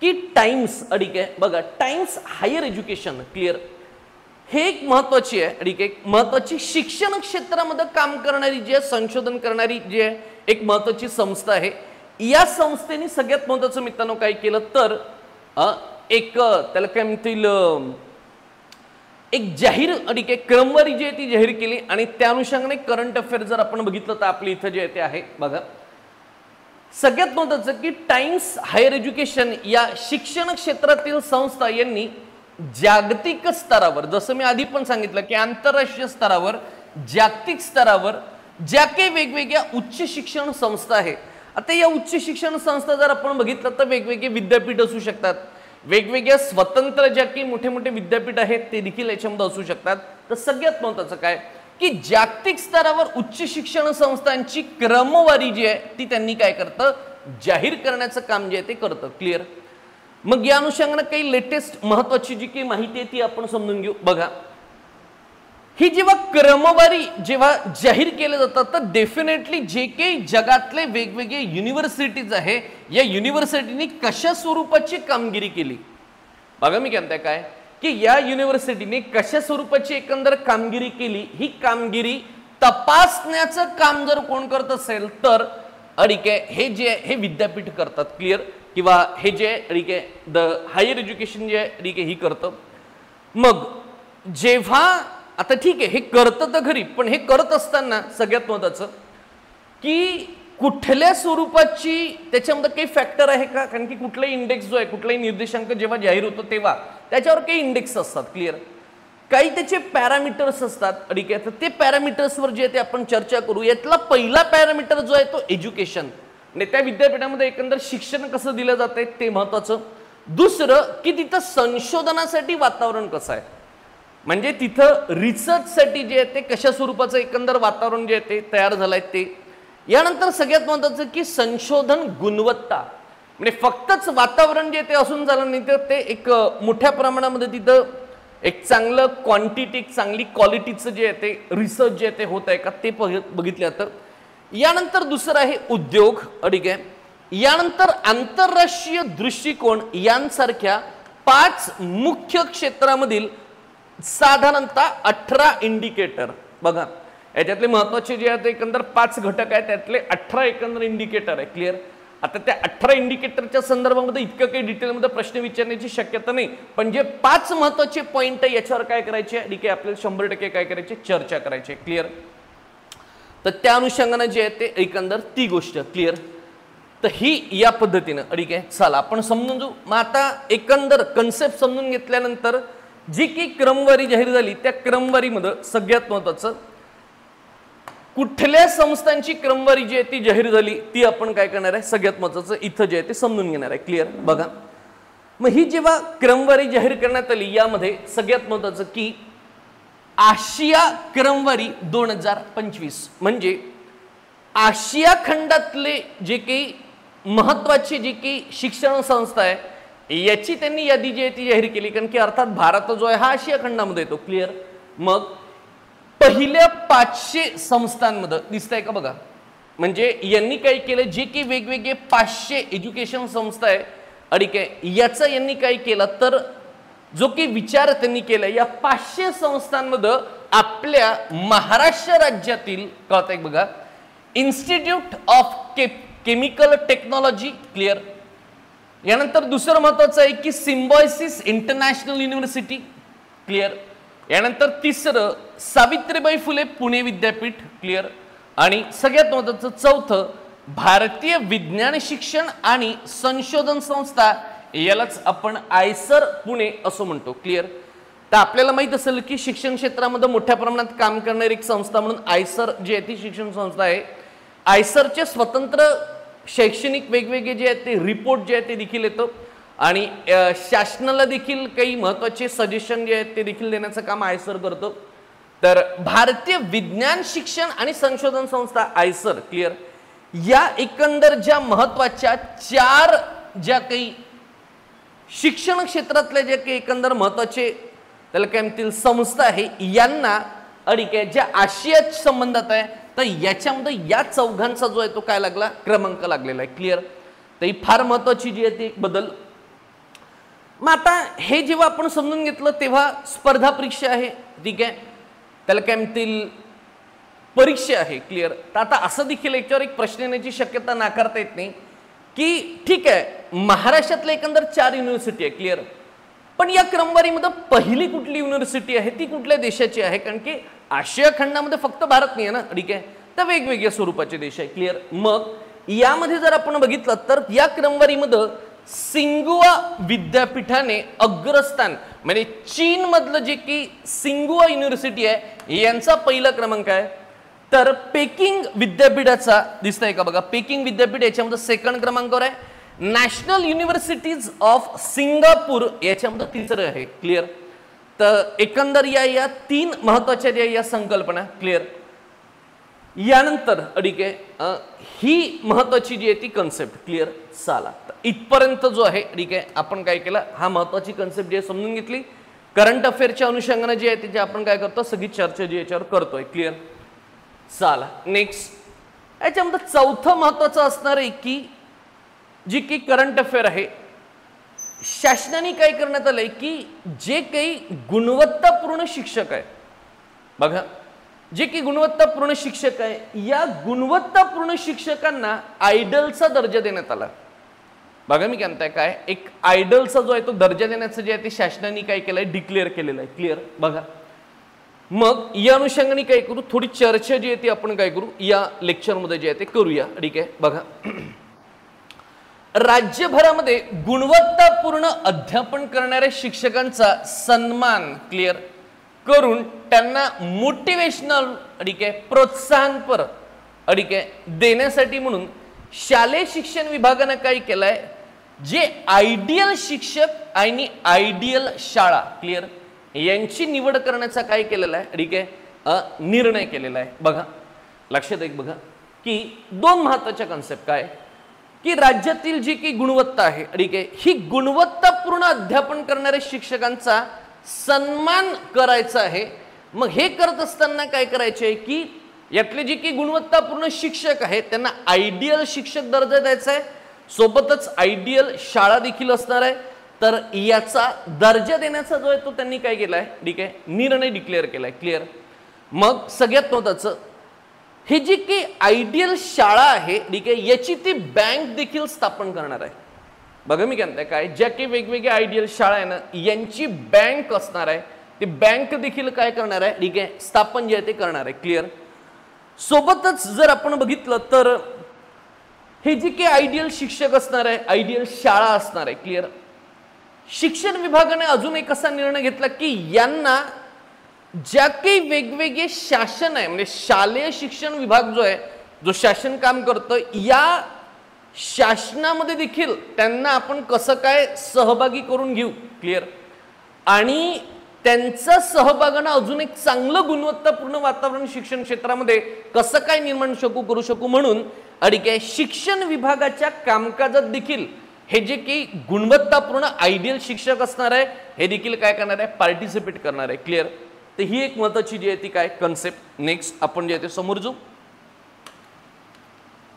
A: की टाइम्स, ठीक आहे, बघा, टाइम्स हायर एज्युकेशन, क्लिअर, हे एक महत्त्वाची आहे, ठीक आहे, महत्त्वाची शिक्षण क्षेत्रामध्ये काम करणारी जी आहे, संशोधन करणारी जी आहे एक महत्त्वाची संस्था आहे. या संस्थेने सगळ्यात महत्त्वाचं मित्रांनो काय केलं तर एक त्याला काय म्हणतील एक जाहीर ठीक आहे क्रमवारी जी आहे ती जाहीर केली आणि त्या अनुषंगाने करंट अफेअर जर आपण बघितलं तर आपली इथं जे आहे ते आहे, बघा, सगळ्यात महत्त्वाचं की टाइम्स हायर एज्युकेशन या शिक्षण क्षेत्रातील संस्था यांनी जागतिक स्तरावर, जसं मी आधी पण सांगितलं की आंतरराष्ट्रीय स्तरावर, जागतिक स्तरावर ज्या काही वेगवेगळ्या उच्च शिक्षण संस्था आहे. आता या उच्च शिक्षण संस्था जर आपण बघितलं तर वेगवेगळे विद्यापीठ असू शकतात, वेगवेगळ्या स्वतंत्र ज्या काही मोठे मोठे विद्यापीठ आहेत ते देखील याच्यामध्ये असू शकतात. तर सगळ्यात महत्त्वाचं काय की जागतिक स्तरावर उच्च शिक्षण संस्थांची क्रमवारी जी आहे ती त्यांनी काय करतं जाहीर करण्याचं काम जे आहे ते करतं, क्लिअर. मग या अनुषंगाने काही लेटेस्ट महत्त्वाची जी काही माहिती आहे ती आपण समजून घेऊ. बघा, ही जेव्हा क्रमवारी जेव्हा जाहीर केले जातात तर डेफिनेटली जे काही जगातले वेगवेगळे युनिव्हर्सिटीज आहे या युनिव्हर्सिटीनी कशा स्वरूपाची कामगिरी केली, बघा मी म्हणताय काय की या युनिव्हर्सिटीने कशा स्वरूपाची एकंदर कामगिरी केली, ही कामगिरी तपासण्याचं काम जर कोण करत असेल तर ठीक आहे हे जे हे विद्यापीठ करतात. क्लिअर. किंवा हे जे ठीक आहे द हायर एज्युकेशन जे ठीक आहे ही करतं. मग जेव्हा आता ठीक आहे हे करतं तर खरी, पण हे करत असताना सगळ्यात महत्त्वाचं की कुठल्या स्वरूपाची त्याच्यामध्ये काही फॅक्टर आहे का, कारण की कुठलाही इंडेक्स जो आहे कुठलाही निर्देशांक जेव्हा जाहीर होतो तेव्हा त्याच्यावर काही इंडेक्स असतात. क्लिअर. काही त्याचे पॅरामीटर्स असतात. ठीक आहे. तर ते पॅरामीटर्सवर जे ते आपण चर्चा करू. यातला पहिला पॅरामीटर जो आहे तो एज्युकेशन, आणि त्या विद्यापीठामध्ये एकंदर शिक्षण कसं दिलं जातंय ते महत्त्वाचं. दुसरं की तिथं संशोधनासाठी वातावरण कसं आहे, म्हणजे तिथं रिसर्चसाठी जे आहे ते कशा स्वरूपाचं एकंदर वातावरण जे आहे ते तयार झालंय ते. यानंतर सगळ्यात महत्त्वाचं की संशोधन गुणवत्ता, म्हणजे फक्तच वातावरण जे ते असून झालं नाही तर ते एक मोठ्या प्रमाणामध्ये तिथं एक चांगलं क्वांटिटी चांगली क्वालिटीचं जे आहे ते रिसर्च जे आहे ते होत आहे का ते बघितलं तर. यानंतर दुसरं आहे उद्योग. ठीक आहे. यानंतर आंतरराष्ट्रीय दृष्टिकोन यांसारख्या 5 मुख्य क्षेत्रामधील साधारणतः 18 इंडिकेटर. बघा याच्यातले महत्त्वाचे जे आहेत एकंदर 5 घटक आहेत, त्यातले 18 एकंदर इंडिकेटर आहे. क्लिअर. आता त्या 18 इंडिकेटरच्या संदर्भामध्ये इतकं काही डिटेलमध्ये प्रश्न विचारण्याची शक्यता नाही, पण जे 5 महत्त्वाचे पॉईंट आहे याच्यावर काय करायचे ठीक आहे आपल्याला 100% काय करायचे चर्चा करायची. क्लिअर. तर त्या अनुषंगानं जे आहे ते एकंदर ती गोष्ट. क्लिअर. तर ही या पद्धतीनं ठीक आहे. चला आपण समजून घेऊ. मग आता एकंदर कन्सेप्ट समजून घेतल्यानंतर जी की क्रमवारी जाहीर झाली त्या क्रमवारीमध्ये सगळ्यात महत्त्वाचं कुठल्या संस्थांची क्रमवारी जी आहे ती जाहीर झाली ती आपण काय करणार आहे सगळ्यात महत्त्वाचं इथं जे आहे ते समजून घेणार आहे. क्लिअर. बघा मग ही जेव्हा क्रमवारी जाहीर करण्यात आली यामध्ये सगळ्यात महत्त्वाचं की आशिया क्रमवारी 2025, म्हणजे आशिया खंडातले जे काही महत्त्वाची जी काही शिक्षण संस्था आहे याची त्यांनी यादी जी आहे ती जाहीर केली, कारण की अर्थात भारत जो आहे हा आशिया खंडामध्ये येतो. क्लिअर. मग पहिल्या 500 संस्थांमध्ये दिसतंय का बघा, म्हणजे यांनी काय केलं जे की वेगवेगळे 500 एज्युकेशन संस्था आहे ठीक आहे याचा यांनी काय केलं तर जो की विचार त्यांनी केला या 500 संस्थांमध्ये आपल्या महाराष्ट्र राज्यातील कळतंय बघा institute of chemical technology. Clear. यानंतर दुसरं महत्त्वाचं आहे की सिम्बायोसिस इंटरनॅशनल युनिव्हर्सिटी. क्लिअर. यानंतर तिसरं सावित्रीबाई फुले पुणे विद्यापीठ. क्लिअर. आणि सगळ्यात महत्त्वाचं चौथं भारतीय विज्ञान शिक्षण आणि संशोधन संस्था, यालाच आपण आयसर पुणे असं म्हणतो. क्लिअर. तर आपल्याला माहित असेल की शिक्षण क्षेत्रामध्ये मोठ्या प्रमाणात काम करणारी एक संस्था म्हणून आयसर जी आहे ती शिक्षण संस्था आहे. आयसरचे स्वतंत्र शैक्षणिक वेगवेगळे जे आहेत ते रिपोर्ट जे आहेत ते देखील येतं आणि शासनाला देखील काही महत्त्वाचे सजेशन जे आहेत ते देखील देण्याचं काम आयसर करतं. तर भारतीय विज्ञान शिक्षण आणि संशोधन संस्था आयसर. क्लिअर. या एकंदर ज्या महत्त्वाच्या 4 ज्या काही शिक्षण क्षेत्रातल्या ज्या काही एकंदर महत्त्वाचे त्याला काय म्हणतील संस्था आहे यांना ठीक आहे ज्या आशिया संबंधात आहे तर याच्यामध्ये या चौघांचा जो आहे तो काय लागला क्रमांक लागलेला आहे. क्लिअर. तर ही फार महत्त्वाची जी आहे ती एक बदल. मग आता हे जेव्हा आपण समजून घेतलं तेव्हा स्पर्धा परीक्षा आहे ठीक आहे त्याला काय म्हणतील परीक्षा आहे. क्लिअर. तर आता असं देखील याच्यावर एक प्रश्न येण्याची शक्यता नाकारता येत नाही की ठीक आहे महाराष्ट्रातल्या एकंदर 4 युनिव्हर्सिटी आहे. क्लिअर. पण या क्रमवारीमध्ये पहिली कुठली युनिव्हर्सिटी आहे ती कुठल्या देशाची आहे, कारण की आशिया खंडामध्ये फक्त भारत नाही आहे ना. ठीक आहे. तर वेगवेगळ्या स्वरूपाचे देश आहे. क्लिअर. मग यामध्ये जर आपण बघितलं तर या क्रमवारीमध्ये सिंगुआ विद्यापीठाने अग्रस्थान, म्हणजे चीन मधलं जे की सिंगुआ युनिव्हर्सिटी आहे यांचा पहिला क्रमांक आहे. तर पेकिंग विद्यापीठाचा दिसतंय का बघा पेकिंग विद्यापीठ याच्यामध्ये सेकंड क्रमांकावर आहे. नॅशनल युनिव्हर्सिटीज ऑफ सिंगापूर याच्यामध्ये तिसरं आहे. क्लिअर. तर एकंदर या 3 महत्त्वाच्या ज्या या संकल्पना. क्लिअर. यानंतर ठीक आहे ही महत्त्वाची जी आहे ती कन्सेप्ट. क्लिअर. चला इथपर्यंत जो आहे ठीक आहे आपण काय केलं हा महत्त्वाची कन्सेप्ट जी आहे समजून घेतली. करंट अफेअरच्या अनुषंगाने जे आहे त्याची आपण काय करतो सगळी चर्चा जी याच्यावर करतोय. क्लिअर. चला नेक्स्ट याच्यामध्ये चौथं महत्त्वाचं असणार आहे की जी की करंट अफेअर आहे शासनाने काय करण्यात आलंय की जे काही गुणवत्तापूर्ण शिक्षक आहे बघा जे की गुणवत्तापूर्ण शिक्षक आहे, या गुणवत्तापूर्ण शिक्षकांना आयडलचा दर्जा देण्यात आला. बघा मी म्हणताय काय, एक आयडलचा जो आहे तो दर्जा देण्याचं जे आहे ते शासनाने काय केलंय, डिक्लेअर केलेलं आहे. क्लिअर. बघा मग या अनुषंगाने काय करू, थोडी चर्चा जी आहे ती आपण काय करू या लेक्चरमध्ये जे आहे ते करूया. ठीक आहे. बघा राज्यभरामध्ये गुणवत्तापूर्ण अध्यापन करणाऱ्या शिक्षकांचा सन्मान क्लिअर करून त्यांना मोटिवेशनल ठीक आहे प्रोत्साहनपर ठीक आहे देण्यासाठी म्हणून शालेय शिक्षण विभागाने काय केलंय, जे आयडियल शिक्षक आणि आयडियल शाळा क्लिअर यांची निवड करण्याचा काय केलेला आहे ठीक आहे निर्णय केलेला आहे. बघा लक्षात एक बघा की दोन महत्त्वाच्या कन्सेप्ट काय की राज्यातील जी की गुणवत्ता आहे ठीक आहे, ही गुणवत्तापूर्ण अध्यापन करणाऱ्या शिक्षकांचा सन्मान करायचा आहे. मग हे करत असताना काय करायचे की यातले जे की गुणवत्तापूर्ण शिक्षक आहेत त्यांना आयडियल शिक्षक दर्जा द्यायचा आहे, सोबतच आयडियल शाळा देखील असणार आहे. तर याचा दर्जा देण्याचा जो आहे तो त्यांनी काय केलाय ठीक आहे निर्णय डिक्लेअर केलाय. क्लिअर. मग सगळ्यात महत्त्वाचं, ही जी की आयडियल शाळा आहे ठीक आहे याची ती बँक देखील स्थापन करणार आहे. बघा मी म्हणताय काय, ज्या काही वेगवेगळ्या आयडियल शाळा आहे ना यांची बँक असणार आहे, ती बँक देखील काय करणार आहे ठीक आहे स्थापन जे आहे ते करणार आहे. क्लिअर. सोबतच जर आपण बघितलं तर हे जे काही आयडियल शिक्षक असणार आहे, आयडियल शाळा असणार आहे. क्लिअर. शिक्षण विभागाने अजून एक असा निर्णय घेतला की यांना ज्या काही वेगवेगळे शासन आहे म्हणजे शालेय शिक्षण विभाग जो आहे जो शासन काम करतं या शासनामध्ये देखील त्यांना आपण कसं काय सहभागी करून घेऊ. क्लिअर. आणि त्यांचा सहभागानं अजून एक चांगलं गुणवत्तापूर्ण वातावरण शिक्षण क्षेत्रामध्ये कसं काय निर्माण करू शकू म्हणून ठीक आहे शिक्षण विभागाच्या कामकाजात देखील हे जे की गुणवत्तापूर्ण आयडियल शिक्षक असणार आहे हे देखील काय करणार आहे पार्टिसिपेट करणार आहे. क्लिअर. तर ही एक महत्त्वाची जी आहे ती काय कन्सेप्ट. नेक्स्ट आपण जे आहे ते समोर जाऊ.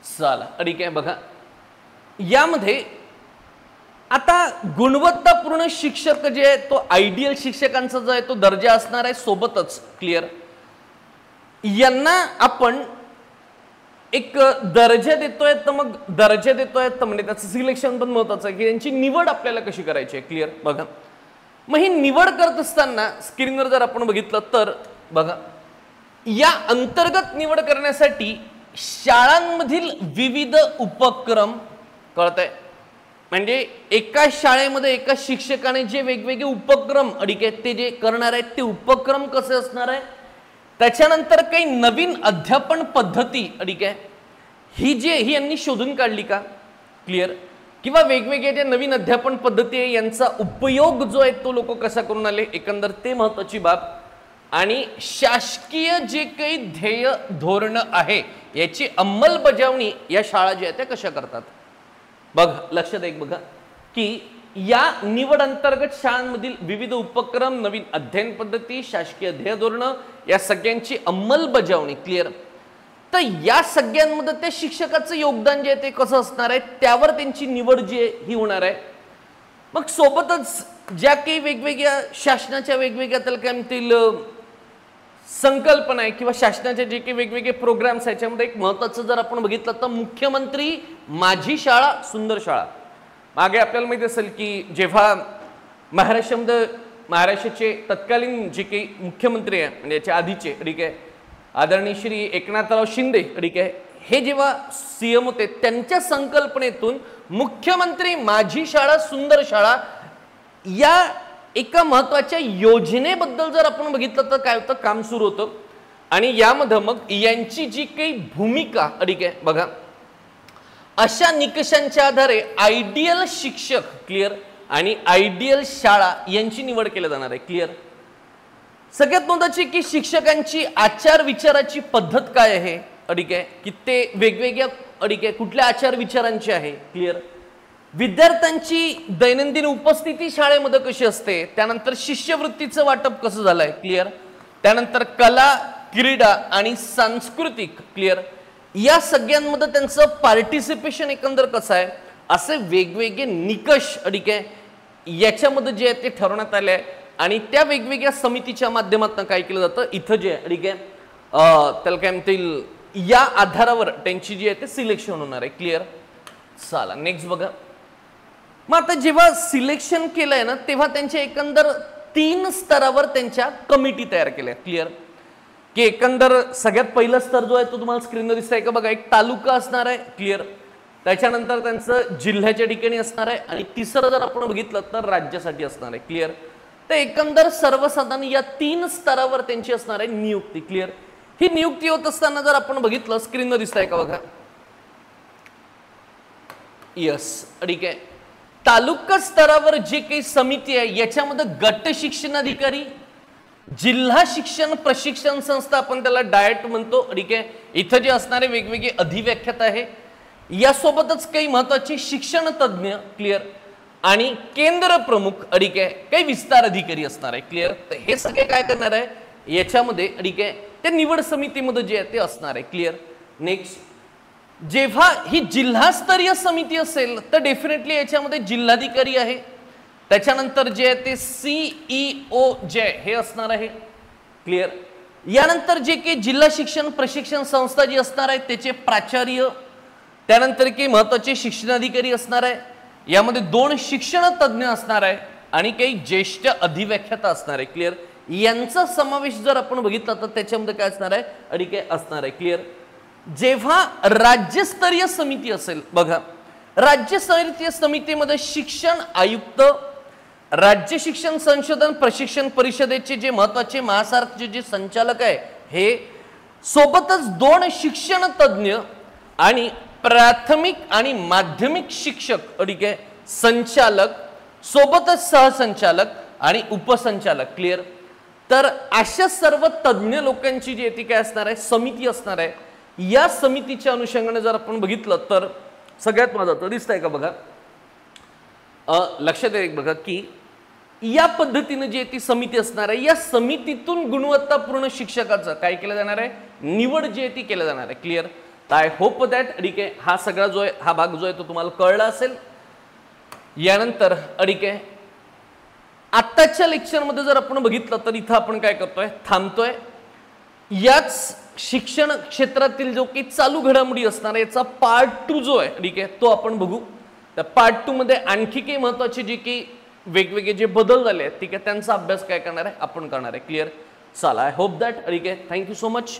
A: चला ठीक आहे. बघा यामध्ये आता गुणवत्तापूर्ण शिक्षक जे आहे तो आयडियल शिक्षकांचा जो आहे तो दर्जा असणार आहे. सोबतच क्लिअर यांना आपण एक दर्जा देतोय, तर मग दर्जा देतोय तर म्हणजे त्याचं सिलेक्शन पण महत्वाचं आहे की यांची निवड आपल्याला कशी करायची आहे. क्लिअर. बघा मग ही निवड करत असताना स्क्रीनवर जर आपण बघितलं तर बघा या अंतर्गत निवड करण्यासाठी शाळांमधील विविध उपक्रम कळतंय, म्हणजे एका शाळेमध्ये एका शिक्षकाने जे वेगवेगळे उपक्रम ठीक आहे ते जे करणार आहेत ते उपक्रम कसे असणार आहे. त्याच्यानंतर काही नवीन अध्यापन पद्धती ठीक आहे ही यांनी शोधून काढली का. क्लिअर. किंवा वेगवेगळ्या ज्या नवीन अध्यापन पद्धती आहे यांचा उपयोग जो आहे तो लोक कसा करून आले, एकंदर ते महत्त्वाची बाब. आणि शासकीय जे काही ध्येय धोरण आहे याची अंमलबजावणी या शाळा ज्या आहेत त्या कशा करतात. बघा लक्षात एक बघा की या निवड अंतर्गत शाळांमधील विविध उपक्रम, नवीन अध्ययन पद्धती, शासकीय ध्येय धोरण या सगळ्यांची अंमलबजावणी. क्लिअर. तर या सगळ्यांमध्ये त्या शिक्षकाचं योगदान जे आहे ते कसं असणार आहे त्यावर त्यांची निवड जी आहे ही होणार आहे. मग सोबतच ज्या काही वेगवेगळ्या शासनाच्या वेगवेगळ्या त्याला काय म्हणतील संकल्पना आहे किंवा शासनाचे जे काही वेगवेगळे प्रोग्राम्स आहेत त्याच्यामध्ये एक महत्त्वाचं जर आपण बघितलं तर मुख्यमंत्री माझी शाळा सुंदर शाळा. मागे आपल्याला माहिती असेल की जेव्हा महाराष्ट्राचे तत्कालीन जे काही मुख्यमंत्री आहे म्हणजे याच्या आधीचे ठीक आहे आदरणीय श्री एकनाथराव शिंदे ठीक आहे हे जेव्हा सीएम होते त्यांच्या संकल्पनेतून मुख्यमंत्री माझी शाळा सुंदर शाळा या एका महत्त्वाच्या योजनेबद्दल जर आपण बघितलं तर काय होतं काम सुरू होतं. आणि यामध्ये मग यांची जी काही भूमिका ठीक आहे बघा अशा निकषांच्या आधारे आयडियल शिक्षक क्लिअर आणि आयडियल शाळा यांची निवड केली जाणार आहे. क्लिअर. सगळ्यात महत्त्वाची की शिक्षकांची आचार विचाराची पद्धत काय आहे ठीक आहे की ते वेगवेगळ्या ठीक आहे कुठल्या आचार विचारांची आहे. क्लिअर. विद्यार्थ्यांची दैनंदिन उपस्थिती शाळेमध्ये कशी असते, त्यानंतर शिष्यवृत्तीचं वाटप कसं झालंय. क्लिअर. त्यानंतर कला, क्रीडा आणि सांस्कृतिक क्लिअर या सगळ्यांमध्ये त्यांचं पार्टिसिपेशन एकंदर कसं आहे असे वेगवेगळे निकष ठीक आहे याच्यामध्ये जे आहे ते ठरवण्यात आले आहे. आणि त्या वेगवेगळ्या समितीच्या माध्यमातून काय केलं जातं इथं जे ठीक आहे त्याला काय म्हणतील, या आधारावर त्यांची जी आहे ते सिलेक्शन होणार आहे. क्लिअर. चला नेक्स्ट बघा. मग आता जेव्हा सिलेक्शन केलंय ना, तेव्हा त्यांच्या एकंदर 3 स्तरावर त्यांच्या कमिटी तयार केल्या. क्लिअर. की एकंदर सगळ्यात पहिला स्तर जो आहे तो तुम्हाला स्क्रीनवर दिसतंय का बघा, एक तालुका असणार आहे. क्लिअर. त्याच्यानंतर त्यांचं जिल्ह्याच्या ठिकाणी असणार आहे आणि तिसरं जर आपण बघितलं तर राज्यासाठी असणार आहे. क्लिअर. तर एकंदर सर्वसाधारण या 3 स्तरावर त्यांची असणार आहे नियुक्ती. क्लिअर. ही नियुक्ती होत असताना जर आपण बघितलं, स्क्रीनवर दिसतंय का बघा, यस, ठीक आहे. तालुका स्तरावर जे काही समिती आहे याच्यामध्ये गट शिक्षणाधिकारी, जिल्हा शिक्षण प्रशिक्षण संस्था, आपण त्याला डायट म्हणतो. ठीक आहे. इथं जे असणारे वेगवेगळे अधिव्याख्यात आहे, यासोबतच काही महत्वाचे शिक्षण तज्ञ. क्लिअर. आणि केंद्र प्रमुख, ठीक आहे, काही विस्तार अधिकारी असणार आहे. क्लिअर. तर हे सगळे काय करणार आहे याच्यामध्ये, ठीक आहे, त्या निवड समितीमध्ये जे आहे ते असणार आहे. क्लिअर. नेक्स्ट, जेव्हा ही जिल्हास्तरीय समिती असेल तर डेफिनेटली याच्यामध्ये जिल्हाधिकारी आहे, त्याच्यानंतर जे आहे ते CEO जे हे असणार आहे. क्लिअर. यानंतर जे काही जिल्हा शिक्षण प्रशिक्षण संस्था जी असणार आहे त्याचे प्राचार्य, त्यानंतर काही महत्वाचे शिक्षणाधिकारी असणार आहे, यामध्ये 2 शिक्षण तज्ञ असणार आहे आणि काही ज्येष्ठ अधिव्याख्याता असणार आहे. क्लिअर. यांचा समावेश जर आपण बघितला तर त्याच्यामध्ये काय असणार आहे, अडिके असणार आहे. क्लिअर. जेव्हा राज्यस्तरीय समिती असेल बघा, राज्यस्तरीय समितीमध्ये शिक्षण आयुक्त, राज्य शिक्षण संशोधन प्रशिक्षण परिषदेचे जे महत्वाचे महासारथचे जे संचालक आहे हे, सोबतच 2 शिक्षण तज्ञ आणि प्राथमिक आणि माध्यमिक शिक्षक, ठीक आहे, संचालक, सोबतच सहसंचालक आणि उपसंचालक. क्लिअर. तर अशा सर्व तज्ञ लोकांची जी ती काय असणार आहे, समिती असणार आहे. या समितीच्या अनुषंगाने जर आपण बघितलं तर सगळ्यात महत्त्वाचं दिसतंय का बघा, लक्षात येईल बघा की या पद्धतीने जी ती समिती असणार आहे, या समितीतून गुणवत्तापूर्ण शिक्षकाचं काय केलं जाणार आहे, निवड जी आहे ती केली जाणार आहे. क्लिअर. आय होप दॅट, ठीक आहे, हा सगळा जो आहे हा भाग जो आहे तो तुम्हाला कळला असेल. यानंतर, ठीक आहे, आत्ताच्या लेक्चरमध्ये जर आपण बघितलं तर इथं आपण काय करतोय, थांबतोय. याच शिक्षण क्षेत्रातील जो काही चालू घडामोडी असणार आहे याचा पार्ट 2 जो आहे, ठीक आहे, तो आपण बघू. त्या पार्ट 2 मध्ये आणखी काही महत्वाचे जे काही वेगवेगळे जे बदल झाले आहेत, ठीक आहे, त्यांचा अभ्यास काय करणार आहे आपण करणार आहे. क्लिअर. चला, आय होप दॅट, ठीक आहे, थँक्यू सो मच.